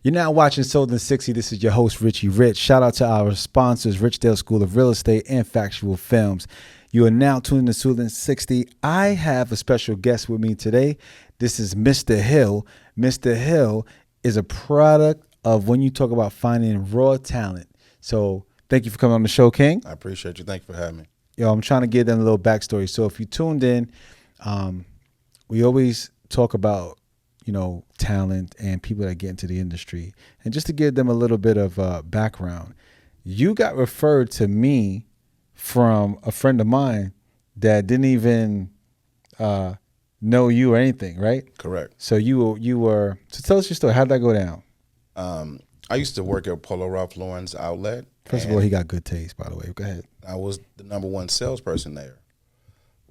You're now watching Sold in 60. This is your host, Richie Rich. Shout out to our sponsors, Richdale School of Real Estate and Factual Films. You are now tuned to Sold in 60. I have a special guest with me today. This is Mr. Hill. Mr. Hill is a product of when you talk about finding raw talent. So thank you for coming on the show, King. I appreciate you. Thank you for having me. Yo, I'm trying to give them a little backstory. So if you tuned in, we always talk about talent and people that get into the industry. And just to give them a little bit of background, you got referred to me from a friend of mine that didn't even know you or anything, right? Correct. So you were, so tell us your story. How'd that go down? I used to work at Polo Ralph Lauren's outlet. First of all, he got good taste, by the way. Go ahead. I was the #1 salesperson there.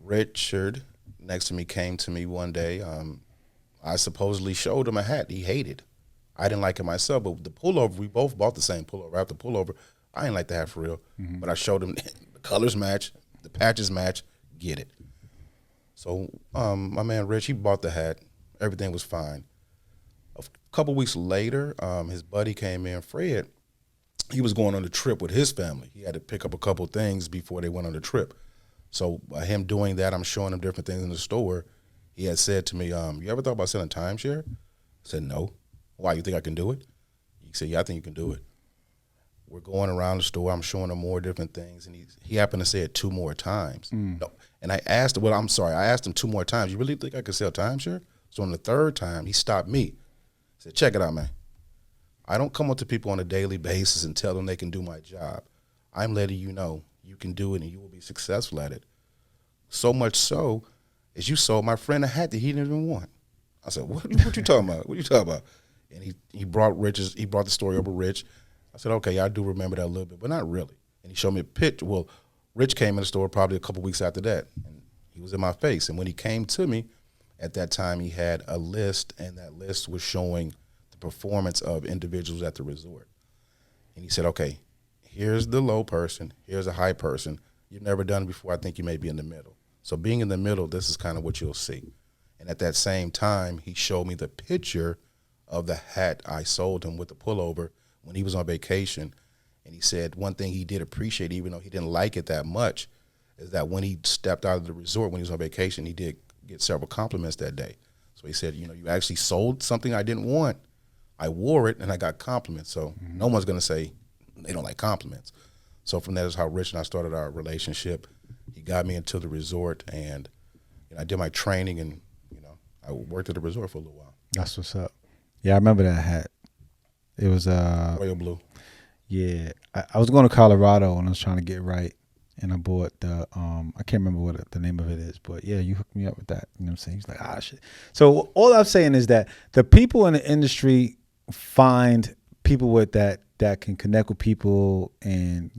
Richard, next to me, came to me one day. I supposedly showed him a hat he hated. I didn't like it myself, but the pullover, we both bought the same pullover. After pullover, I didn't like the hat for real, but I showed him the colors match, the patches match, get it. So my man Rich, he bought the hat. Everything was fine. A couple weeks later, his buddy came in, Fred. He was going on a trip with his family. He had to pick up a couple things before they went on the trip. So by him doing that, I'm showing him different things in the store. He had said to me, you ever thought about selling timeshare? I said, no. Why, you think I can do it? He said, yeah, I think you can do it. We're going around the store. I'm showing him more different things. And he happened to say it 2 more times. No. And I asked him, I asked him 2 more times, you really think I could sell timeshare? So on the 3rd time, he stopped me. He said, check it out, man. I don't come up to people on a daily basis and tell them they can do my job. I'm letting you know you can do it and you will be successful at it. So much so, as you sold my friend a hat that he didn't even want. I said, what you talking about? What you talking about? And he brought the story over Rich. I said, okay, I do remember that a little bit, but not really. And he showed me a picture. Well, Rich came in the store probably a couple weeks after that, and he was in my face. And when he came to me, at that time he had a list, and that list was showing the performance of individuals at the resort. And he said, okay, here's the low person, here's a high person. You've never done it before. I think you may be in the middle. So being in the middle, this is kind of what you'll see. And at that same time, he showed me the picture of the hat I sold him with the pullover when he was on vacation. And he said one thing he did appreciate, even though he didn't like it that much, is that when he stepped out of the resort when he was on vacation, he did get several compliments that day. So he said, you actually sold something I didn't want. I wore it and I got compliments. So no one's going to say they don't like compliments. So from that is how Rich and I started our relationship. He got me into the resort, and I did my training, and I worked at the resort for a little while. That's what's up. Yeah, I remember that hat. It was royal blue. Yeah, I was going to Colorado and I was trying to get right, and I bought the I can't remember what the name of it is, but yeah, you hooked me up with that. You know what I'm saying? He's like, shit. So all I'm saying is that the people in the industry find people with that can connect with people and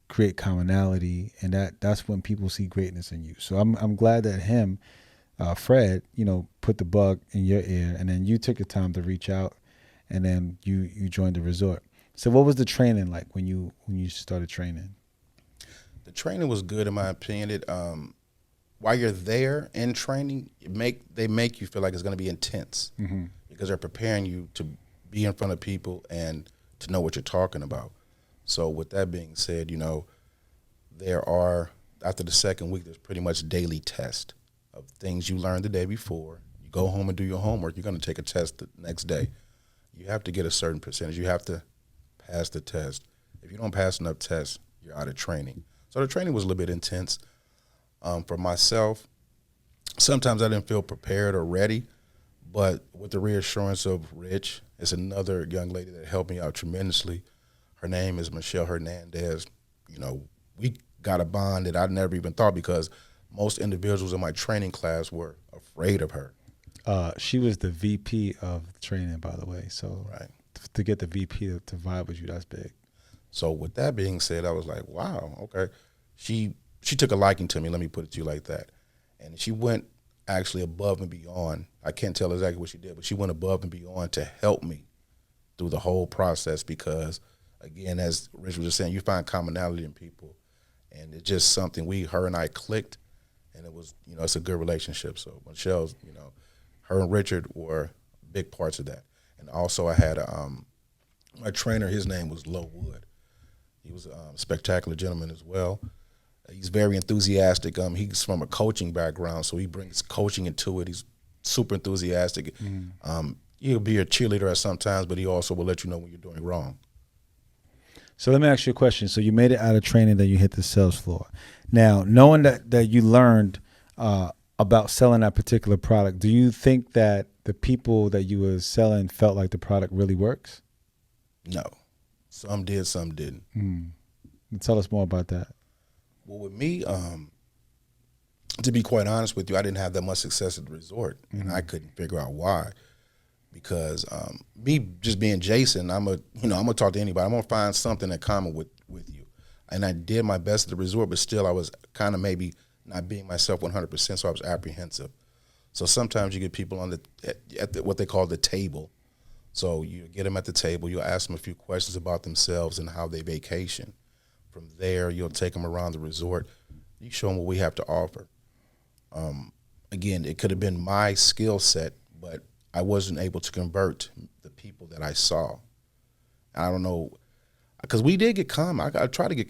create commonality, and that's when people see greatness in you. So I'm glad that him, Fred, put the bug in your ear, and then you took the time to reach out, and then you joined the resort. So what was the training like when you started training? The training was good in my opinion. While you're there in training, they make you feel like it's going to be intense because they're preparing you to be in front of people and to know what you're talking about. So with that being said, there are, after the 2nd week, there's pretty much daily tests of things you learned the day before. You go home and do your homework. You're going to take a test the next day. You have to get a certain percentage. You have to pass the test. If you don't pass enough tests, you're out of training. So the training was a little bit intense. For myself, sometimes I didn't feel prepared or ready, but with the reassurance of Rich, it's another young lady that helped me out tremendously. Her name is Michelle Hernandez. We got a bond that I never even thought, because most individuals in my training class were afraid of her. She was the VP of training, by the way. So right. To get the VP to vibe with you, that's big. So with that being said, I was like, wow, okay. She took a liking to me, let me put it to you like that. And she went actually above and beyond. I can't tell exactly what she did, but she went above and beyond to help me through the whole process, because, again, as Rich was just saying, you find commonality in people. And it's just something her and I clicked, and it was, it's a good relationship. So Michelle's, her and Richard were big parts of that. And also I had my trainer. His name was Low Wood. He was a spectacular gentleman as well. He's very enthusiastic. He's from a coaching background, so he brings coaching into it. He's super enthusiastic. He'll be a cheerleader at sometimes, but he also will let you know when you're doing wrong. So let me ask you a question. So you made it out of training, then you hit the sales floor. Now, knowing that you learned about selling that particular product, do you think that the people that you were selling felt like the product really works? No. Some did, some didn't. Tell us more about that. Well, with me, to be quite honest with you, I didn't have that much success at the resort, and I couldn't figure out why. Because me just being Jason, I'm gonna talk to anybody. I'm gonna find something in common with you, and I did my best at the resort, but still I was kind of maybe not being myself 100%, so I was apprehensive. So sometimes you get people on at what they call the table. So you get them at the table, you'll ask them a few questions about themselves and how they vacation. From there, you'll take them around the resort. You show them what we have to offer. Again, it could have been my skill set, but I wasn't able to convert the people that I saw. I don't know, because we did get common. I tried to get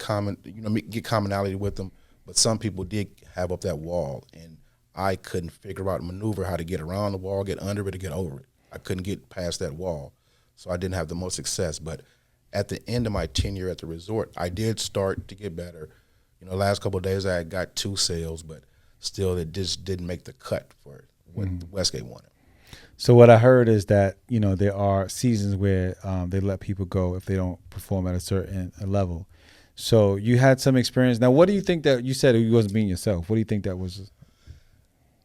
get commonality with them, but some people did have up that wall, and I couldn't figure out maneuver how to get around the wall, get under it, or get over it. I couldn't get past that wall, so I didn't have the most success. But at the end of my tenure at the resort, I did start to get better. Last couple of days I got 2 sales, but still it just didn't make the cut for what Westgate wanted. So what I heard is that, there are seasons where they let people go if they don't perform at a certain level. So you had some experience. Now, what do you think that you said you wasn't being yourself? What do you think that was?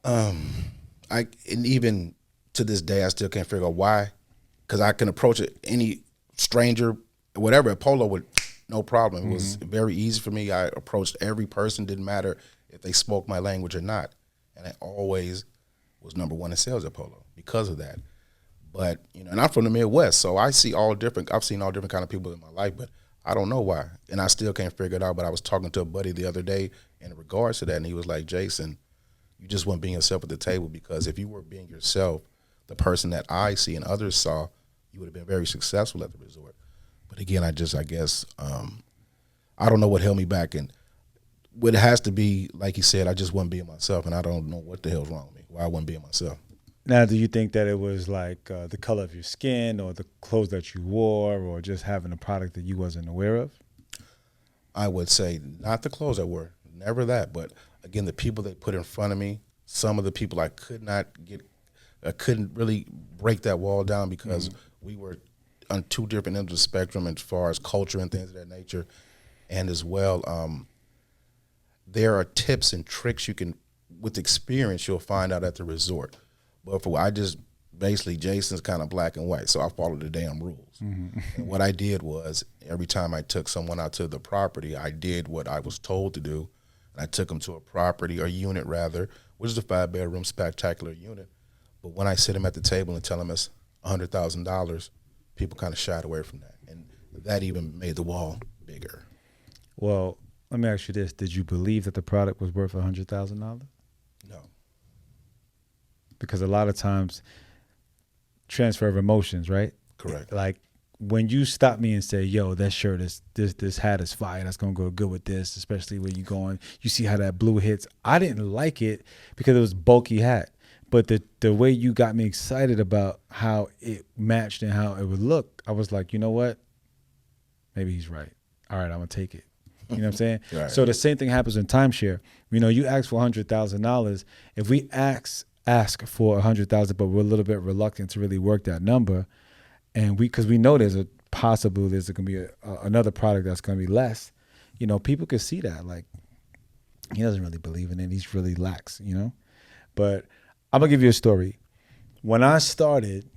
And even to this day, I still can't figure out why, because I can approach any stranger, whatever, at Polo with no problem. It was very easy for me. I approached every person, didn't matter if they spoke my language or not. And I always was number 1 in sales at Polo because of that. But, and I'm from the Midwest, so I've seen all different kind of people in my life, but I don't know why. And I still can't figure it out. But I was talking to a buddy the other day in regards to that, and he was like, Jason, you just weren't being yourself at the table, because if you were being yourself, the person that I see and others saw, you would have been very successful at the resort. But again, I guess, I don't know what held me back. And what it has to be, like you said, I just wasn't being myself, and I don't know what the hell's wrong with me, why I wasn't being myself. Now, do you think that it was like the color of your skin or the clothes that you wore or just having a product that you wasn't aware of? I would say not the clothes I wore, never that. But again, the people they put in front of me, some of the people I couldn't really break that wall down, because we were on 2 different ends of the spectrum as far as culture and things of that nature. And as well, there are tips and tricks with experience, you'll find out at the resort. But basically, Jason's kind of black and white, so I followed the damn rules. And what I did was, every time I took someone out to the property, I did what I was told to do. And I took them to a property, or unit rather, which is a 5-bedroom spectacular unit. But when I sit them at the table and tell them it's $100,000, people kind of shied away from that. And that even made the wall bigger. Well, let me ask you this. Did you believe that the product was worth $100,000? No. Because a lot of times, transfer of emotions, right? Correct. Like when you stop me and say, yo, that shirt is, this hat is fire, that's going to go good with this, especially when you see how that blue hits. I didn't like it because it was a bulky hat. But the way you got me excited about how it matched and how it would look, I was like, you know what? Maybe he's right. All right, I'm going to take it. You know what I'm saying? Right. So the same thing happens in timeshare. You ask for $100,000. If we ask for $100,000, but we're a little bit reluctant to really work that number, and because we know there's going to be another product that's going to be less, people could see that. Like, he doesn't really believe in it. He's really lax, But I'm going to give you a story. When I started,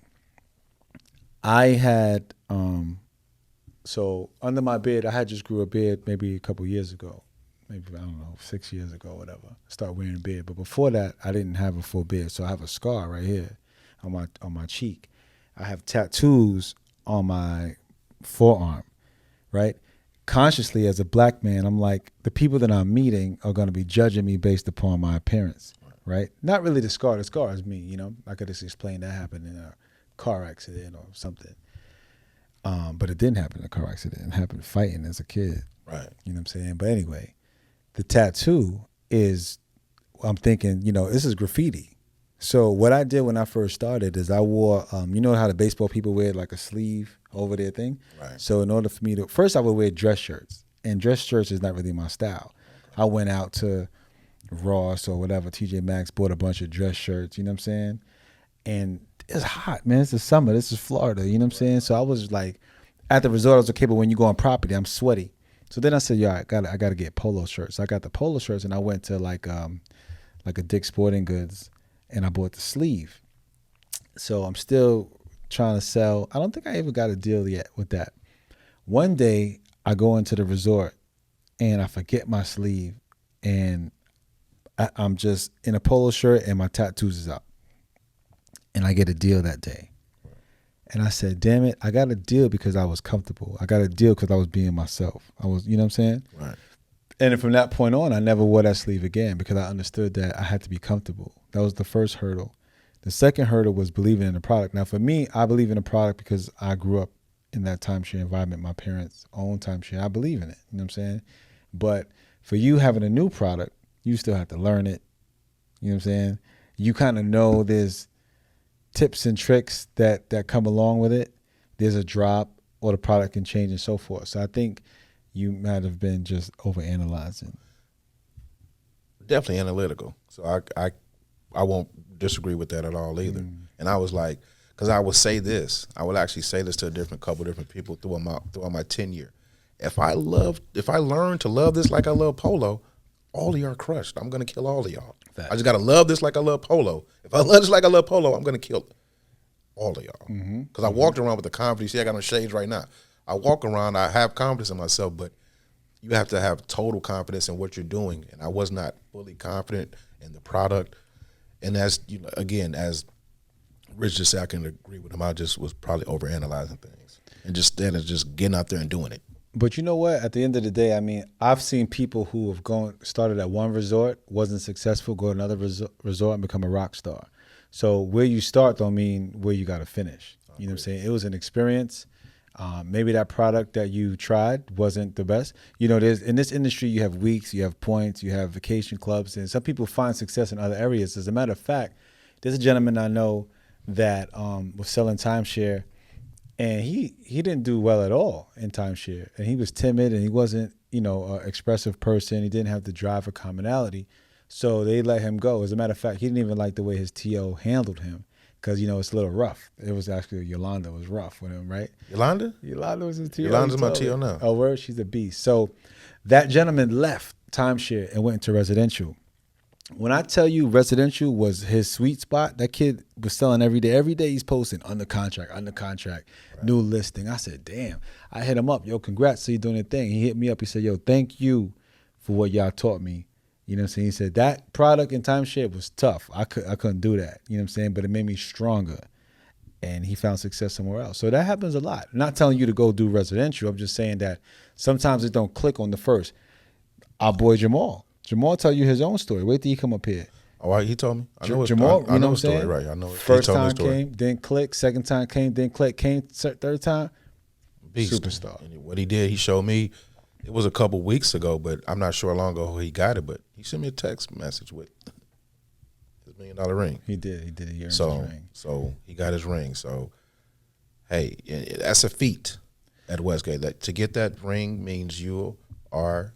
I had, so under my bed, I had just grew a beard maybe a couple years ago. Maybe, I don't know, 6 years ago, whatever. Start wearing a beard. But before that, I didn't have a full beard. So I have a scar right here on my cheek. I have tattoos on my forearm, right? Consciously, as a black man, I'm like, the people that I'm meeting are going to be judging me based upon my appearance, right? Not really the scar. The scar is me, I could just explain that happened in car accident or something. But it didn't happen in a car accident. It happened fighting as a kid. Right. You know what I'm saying? But anyway, the tattoo is, I'm thinking, this is graffiti. So what I did when I first started is I wore, you know how the baseball people wear like a sleeve over their thing? Right. So in order for me to, first I would wear dress shirts. And dress shirts is not really my style. Okay. I went out to Ross or whatever, TJ Maxx, bought a bunch of dress shirts, you know what I'm saying? And it's hot, man. It's the summer. This is Florida, you know what I'm saying? So I was like, at the resort, I was okay, but when you go on property, I'm sweaty. So then I said, I gotta get polo shirts. So I got the polo shirts, and I went to like a Dick's Sporting Goods, and I bought the sleeve. So I'm still trying to sell. I don't think I even got a deal yet with that. One day I go into the resort, and I forget my sleeve, and I'm just in a polo shirt, and my tattoos is up, and I get a deal that day. And I said, damn it, I got a deal because I was comfortable. I got a deal because I was being myself. I was, you know what I'm saying? Right. And then from that point on, I never wore that sleeve again because I understood that I had to be comfortable. That was the first hurdle. The second hurdle was believing in the product. Now, for me, I believe in the product because I grew up in that timeshare environment. My parents own timeshare. I believe in it. You know what I'm saying? But for you having a new product, you still have to learn it. You know what I'm saying? You kind of know there's tips and tricks that come along with it. There's a drop or the product can change and so forth. So I think you might have been just overanalyzing. Definitely analytical. So I won't disagree with that at all either. And I was like, because I would say this, I would actually say this to a couple different people throughout my tenure. If I learn to love this like I love polo, all of y'all are crushed. I'm gonna kill all of y'all. Fact. I just gotta love this like I love polo. If I love this like I love polo, I'm gonna kill all of y'all. Because I walked around with the confidence. See, I got on shades right now. I walk around, I have confidence in myself, but you have to have total confidence in what you're doing. And I was not fully confident in the product. And as again, as Rich just said, I can agree with him. I just was probably overanalyzing things and instead of just getting out there and doing it. But you know what? At the end of the day, I mean, I've seen people who have started at one resort, wasn't successful, go to another resort and become a rock star. So where you start don't mean where you got to finish. You know what I'm saying? It was an experience. Maybe that product that you tried wasn't the best. There's in this industry, you have weeks, you have points, you have vacation clubs, and some people find success in other areas. As a matter of fact, there's a gentleman I know that was selling timeshare. And he didn't do well at all in timeshare. And he was timid and he wasn't, an expressive person. He didn't have the drive for commonality. So they let him go. As a matter of fact, he didn't even like the way his TO handled him because, it's a little rough. It was actually Yolanda was rough with him, right? Yolanda? Yolanda was his TO. Yolanda's my TO now. Oh, word? She's a beast. So that gentleman left timeshare and went into residential. When I tell you residential was his sweet spot, that kid was selling every day. Every day he's posting under contract, right. New listing. I said, damn. I hit him up. Yo, congrats. So you doing the thing. He hit me up. He said, yo, thank you for what y'all taught me. You know what I'm saying? He said, that product in timeshare was tough. I couldn't do that. You know what I'm saying? But it made me stronger. And he found success somewhere else. So that happens a lot. I'm not telling you to go do residential. I'm just saying that sometimes it don't click on the first. Our boy Jamal tell you his own story. Wait till he come up here. Oh, he told me. I know Jamal, I know his story, right? I know. First time came, didn't click. Second time came, didn't click. Came third time, beast. Superstar. And what he did, he showed me. It was a couple weeks ago, but I'm not sure how long ago he got it. But he sent me a text message with his $1 million ring. He did. He earned his ring. So he got his ring. So, hey, that's a feat at Westgate. That to get that ring means you are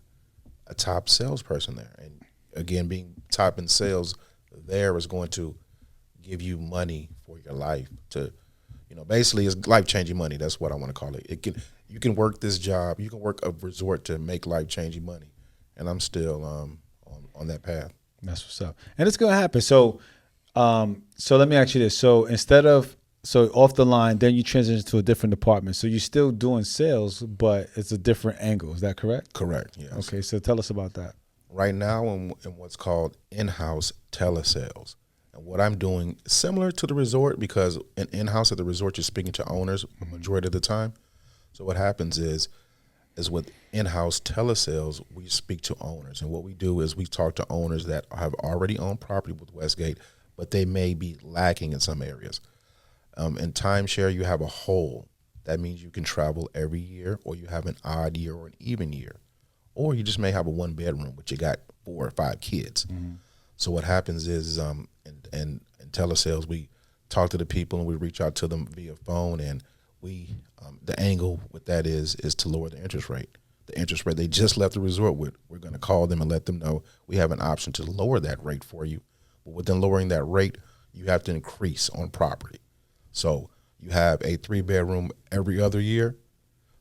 a top salesperson there. And again, being top in sales there is going to give you money for your life to, basically it's life-changing money. That's what I want to call it. You can work this job. You can work a resort to make life-changing money. And I'm still on that path. That's what's up. And it's going to happen. So let me ask you this. So off the line, then you transition to a different department. So you're still doing sales, but it's a different angle. Is that correct? Correct, yes. Okay, so tell us about that. Right now in what's called in-house telesales. And what I'm doing, similar to the resort, because in-house at the resort, you're speaking to owners the majority of the time. So what happens is with in-house telesales, we speak to owners. And what we do is we talk to owners that have already owned property with Westgate, but they may be lacking in some areas. In timeshare, you have a whole. That means you can travel every year, or you have an odd year or an even year. Or you just may have a 1-bedroom, but you got 4 or 5 kids. Mm-hmm. So what happens is, in telesales, we talk to the people and we reach out to them via phone, and we the angle with that is to lower the interest rate. The interest rate they just left the resort with, we're going to call them and let them know we have an option to lower that rate for you. But within lowering that rate, you have to increase on property. So you have a 3-bedroom every other year.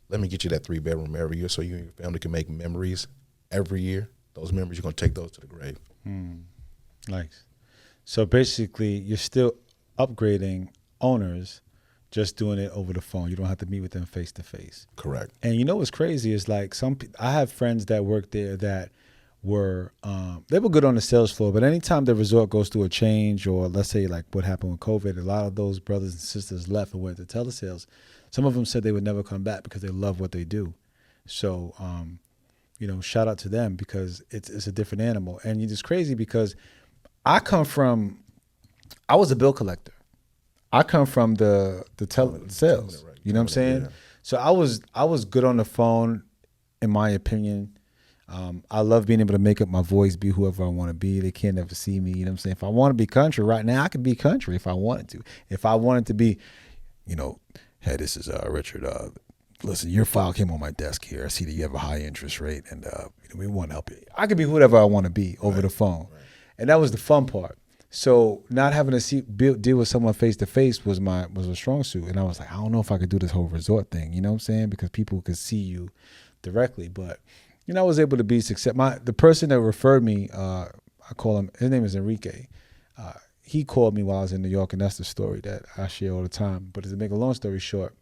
Let me get you that 3-bedroom every year so you and your family can make memories every year. Those memories, you're going to take those to the grave. Nice. So basically, you're still upgrading owners, just doing it over the phone. You don't have to meet with them face to face. Correct. And you know what's crazy is like I have friends that work there that were they were good on the sales floor, but anytime the resort goes through a change, or let's say like what happened with COVID, a lot of those brothers and sisters left and went to telesales. Some of them said they would never come back because they love what they do. So, shout out to them, because it's a different animal. And it's crazy because I was a bill collector. I come from the sales. Right. You know what I'm saying? Yeah. So I was good on the phone, in my opinion. I love being able to make up my voice, be whoever I want to be. They can't ever see me. You know what I'm saying? If I want to be country right now, I could be country if I wanted to. If I wanted to be, hey, this is Richard. Listen, your file came on my desk here. I see that you have a high interest rate, and we want to help you. I could be whatever I want to be over the phone. Right. And that was the fun part. So not having to deal with someone face to face was a strong suit. And I was like, I don't know if I could do this whole resort thing. You know what I'm saying? Because people could see you directly. But I was able to be successful. The person that referred me, I call him. His name is Enrique. He called me while I was in New York, and that's the story that I share all the time. But to make a long story short,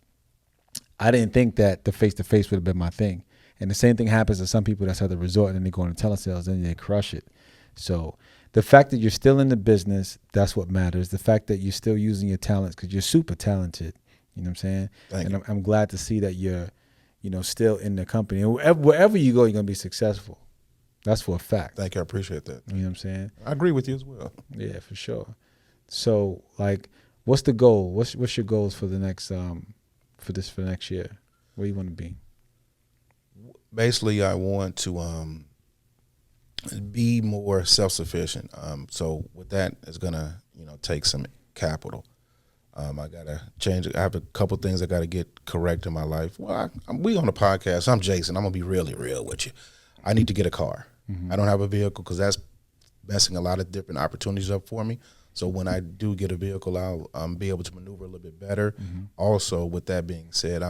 I didn't think that the face to face would have been my thing. And the same thing happens to some people that's at the resort, and then they go into telesales and they crush it. So the fact that you're still in the business, that's what matters. The fact that you're still using your talents, because you're super talented. You know what I'm saying? I'm glad to see that you're, still in the company. And wherever you go, you're going to be successful. That's for a fact. Thank you. I appreciate that. You know what I'm saying? I agree with you as well. Yeah, for sure. So, like, what's the goal? What's your goals for the next for next year? Where you want to be? Basically, I want to be more self-sufficient. So with that, it's gonna take some capital. I gotta change it. I have a couple things I gotta get correct in my life. Well, we on the podcast. I'm Jason. I'm gonna be really real with you. I need to get a car. Mm-hmm. I don't have a vehicle because that's messing a lot of different opportunities up for me. So when I do get a vehicle, I'll be able to maneuver a little bit better. Mm-hmm. Also, with that being said,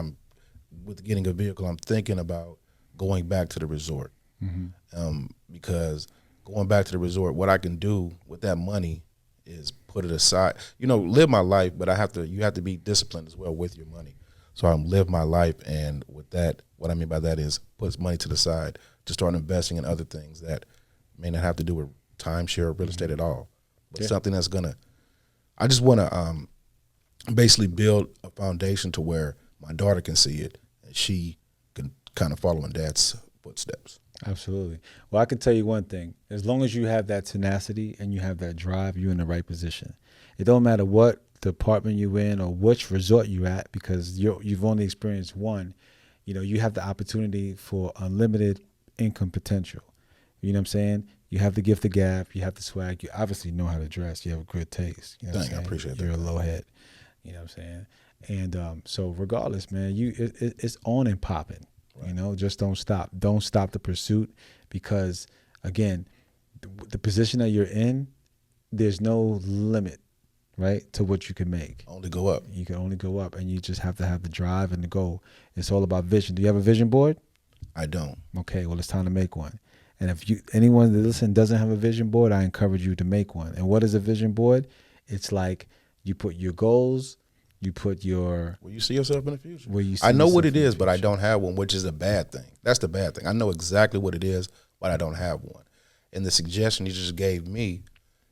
with getting a vehicle, I'm thinking about going back to the resort. Mm-hmm. Because going back to the resort, what I can do with that money is put it aside. Live my life, but you have to be disciplined as well with your money. So I'm live my life, and with that, what I mean by that is put money to the side to start investing in other things that may not have to do with timeshare or real estate at all, but something that's I just want to basically build a foundation to where my daughter can see it and she can kind of follow in dad's footsteps. Absolutely. Well, I can tell you one thing. As long as you have that tenacity and you have that drive, you're in the right position. It don't matter what department you're in or which resort you're at, because you've only experienced one. You have the opportunity for unlimited income potential. You know what I'm saying? You have the gift of gab. You have the swag. You obviously know how to dress. You have a good taste. You know what I'm saying? I appreciate that. You're a low head. You know what I'm saying? And so regardless, man, it's on and popping. Right. Just don't stop. Don't stop the pursuit, because, again, the position that you're in, there's no limit, right, to what you can make. Only go up. You can only go up, and you just have to have the drive and the goal. It's all about vision. Do you have a vision board? I don't. Okay, well, it's time to make one. And if anyone that listens doesn't have a vision board, I encourage you to make one. And what is a vision board? It's like you put your goals, you put your... Where you see yourself in the future. I know what it is, but I don't have one, which is a bad thing. That's the bad thing. I know exactly what it is, but I don't have one. And the suggestion you just gave me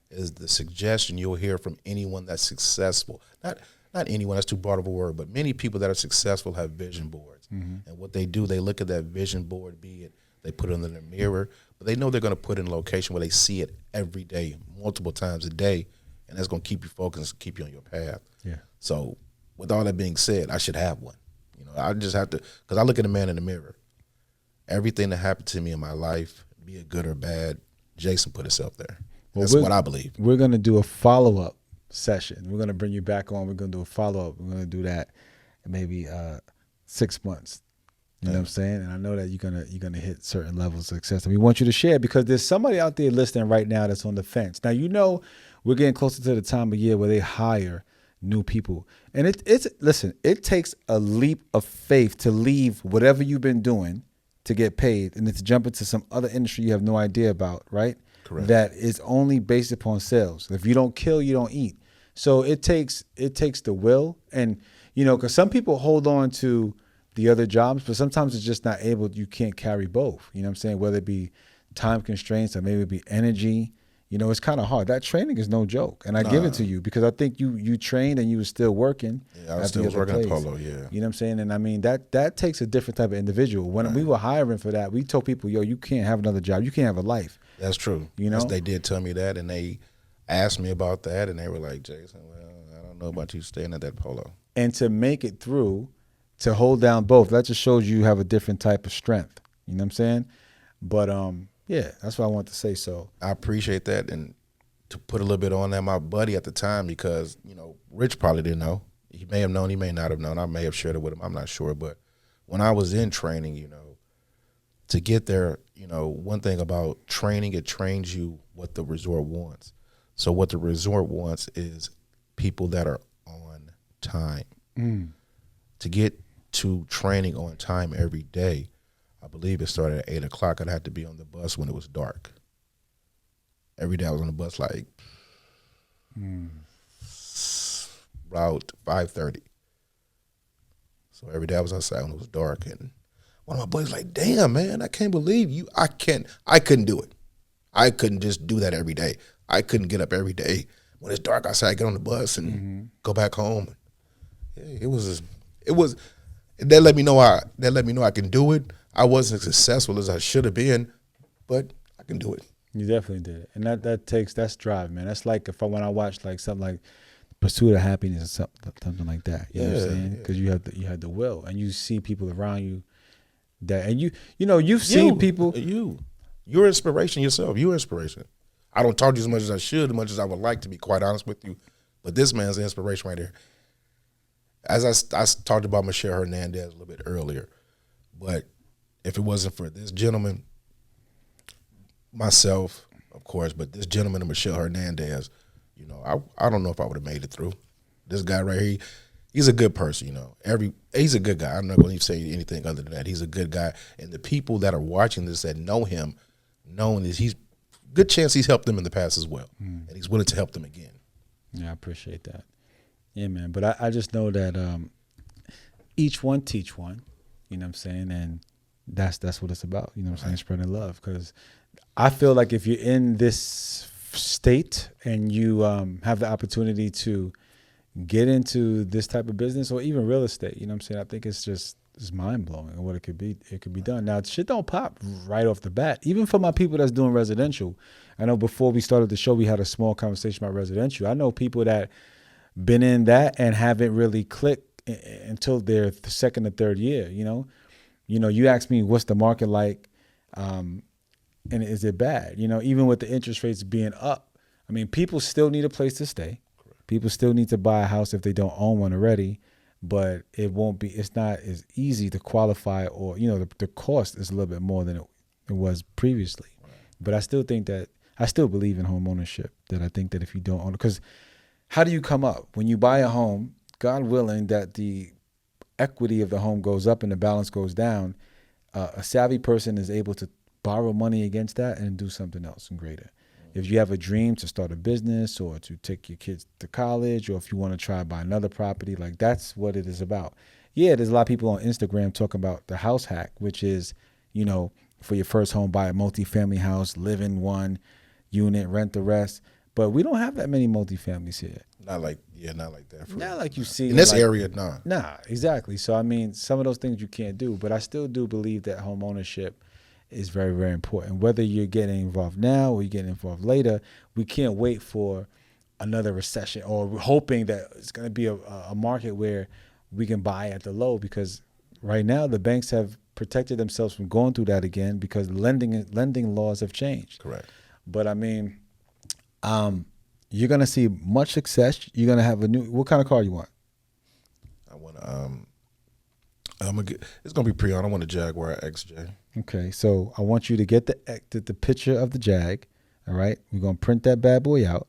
is the suggestion you'll hear from anyone that's successful. Not anyone, that's too broad of a word, but many people that are successful have vision boards. Mm-hmm. And what they do, they look at that vision board, be it they put it in their mirror, but they know they're going to put it in a location where they see it every day, multiple times a day, and that's going to keep you focused, keep you on your path. Yeah. So with all that being said, I should have one. You know, I just have to, because I look at a man in the mirror. Everything that happened to me in my life, be it good or bad, Jason put himself there. That's what I believe. We're going to do a follow-up session. We're going to bring you back on. We're going to do a follow-up. We're going to do that in maybe 6 months. You know what I'm saying? And I know that you're gonna hit certain levels of success. And we want you to share, because there's somebody out there listening right now that's on the fence. Now, you know, we're getting closer to the time of year where they hire new people. And listen, it takes a leap of faith to leave whatever you've been doing to get paid and then to jump into some other industry you have no idea about, right? Correct. That is only based upon sales. If you don't kill, you don't eat. So it takes the will. And, you know, because some people hold on to the other jobs, but sometimes it's just not able, you can't carry both. You know what I'm saying? Whether it be time constraints or maybe it be energy, you know, it's kind of hard. That training is no joke. And I give it to you because I think you trained and you were still working. Yeah, I was still working at Polo, yeah. You know what I'm saying? And I mean, that takes a different type of individual. When we were hiring for that, we told people, yo, you can't have another job. You can't have a life. That's true. You know? They did tell me that, and they asked me about that, and they were like, Jason, well, I don't know about you staying at that Polo. And to make it through, to hold down both, that just shows you have a different type of strength. You know what I'm saying? But yeah, that's what I want to say. So I appreciate that, and to put a little bit on that, my buddy at the time, because, you know, Rich probably didn't know. He may have known, he may not have known. I may have shared it with him. I'm not sure. But when I was in training, you know, to get there, you know, one thing about training, it trains you what the resort wants. So what the resort wants is people that are on time. To get to training on time every day, I believe it started at 8 o'clock. I'd have to be on the bus when it was dark. Every day I was on the bus like about 5:30. So every day I was outside when it was dark, and one of my buddies like, damn, man, I can't believe you. I couldn't do it. I couldn't just do that every day. I couldn't get up every day when it's dark outside, get on the bus and go back home. Yeah, it was that let me know I can do it. I wasn't as successful as I should have been, but I can do it. you definitely did it. And that's drive, man. That's like when I watch like something like Pursuit of Happiness or something like that. You know what I'm saying? Because you have the will, and you see people around you that, and you've seen people. You're inspiration yourself. You're inspiration. I don't talk to you as much as I should, as much as I would like, to be quite honest with you. But this man's inspiration right here. As I talked about Michelle Hernandez a little bit earlier, but if it wasn't for this gentleman, myself, of course, but this gentleman and Michelle Hernandez, you know, I don't know if I would have made it through. This guy right here, he's a good person, you know. He's a good guy. I'm not going to say anything other than that. He's a good guy. And the people that are watching this that know him, knowing this, he's good chance he's helped them in the past as well. And he's willing to help them again. Yeah, I appreciate that. Yeah, man. But I just know that each one teach one, you know what I'm saying? And that's what it's about, you know what I'm saying? Spreading love. Because I feel like if you're in this state and you have the opportunity to get into this type of business or even real estate, you know what I'm saying? I think it's mind-blowing what it could be done. Now, shit don't pop right off the bat. Even for my people that's doing residential. I know before we started the show, we had a small conversation about residential. I know people that been in that and haven't really clicked until their second or third year, you know? You ask me, what's the market like? And is it bad? You know, even with the interest rates being up, I mean, people still need a place to stay. Correct. People still need to buy a house if they don't own one already. But it's not as easy to qualify, or, you know, the cost is a little bit more than it was previously. Right. But I still believe in home ownership, that I think that if you don't own it, because how do you come up? When you buy a home, God willing that the equity of the home goes up and the balance goes down, a savvy person is able to borrow money against that and do something else and greater. If you have a dream to start a business or to take your kids to college, or if you want to try buy another property, like that's what it is about. Yeah, there's a lot of people on Instagram talking about the house hack, which is, you know, for your first home, buy a multifamily house, live in one unit, rent the rest. But we don't have that many multifamilies here. Not like that. Not like you see in this area, nah. Nah, exactly. So I mean, some of those things you can't do, but I still do believe that home ownership is very, very important. Whether you're getting involved now or you're getting involved later, we can't wait for another recession, or we're hoping that it's going to be a market where we can buy at the low, because right now the banks have protected themselves from going through that again because lending laws have changed. Correct. But I mean, you're going to see much success. You're going to have what kind of car you want? I want it's gonna be pre-owned. I want a Jaguar XJ. Okay, so I want you to get the picture of the Jag. All right, we're gonna print that bad boy out.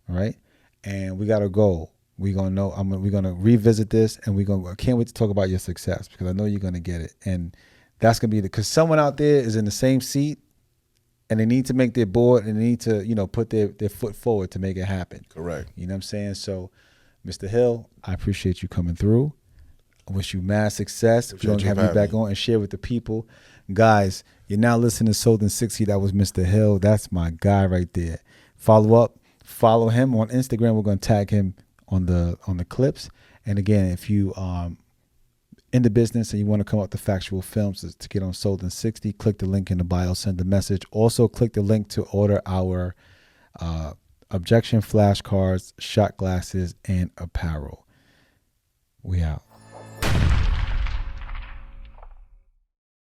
All right, and we got a goal. We're gonna know. We're gonna revisit this, and I can't wait to talk about your success, because I know you're gonna get it, and that's gonna be because someone out there is in the same seat, and they need to make their board, and they need to put their foot forward to make it happen. Correct. You know what I'm saying? So, Mr. Hill, I appreciate you coming through. I wish you mad success. We're going to have you back on and share with the people. Guys, you're now listening to Sold in 60. That was Mr. Hill. That's my guy right there. Follow him on Instagram. We're going to tag him on the clips. And again, if you in the business and you want to come up with factual films to get on Sold in 60, click the link in the bio, send a message. Also, click the link to order our objection flashcards, shot glasses, and apparel. We out.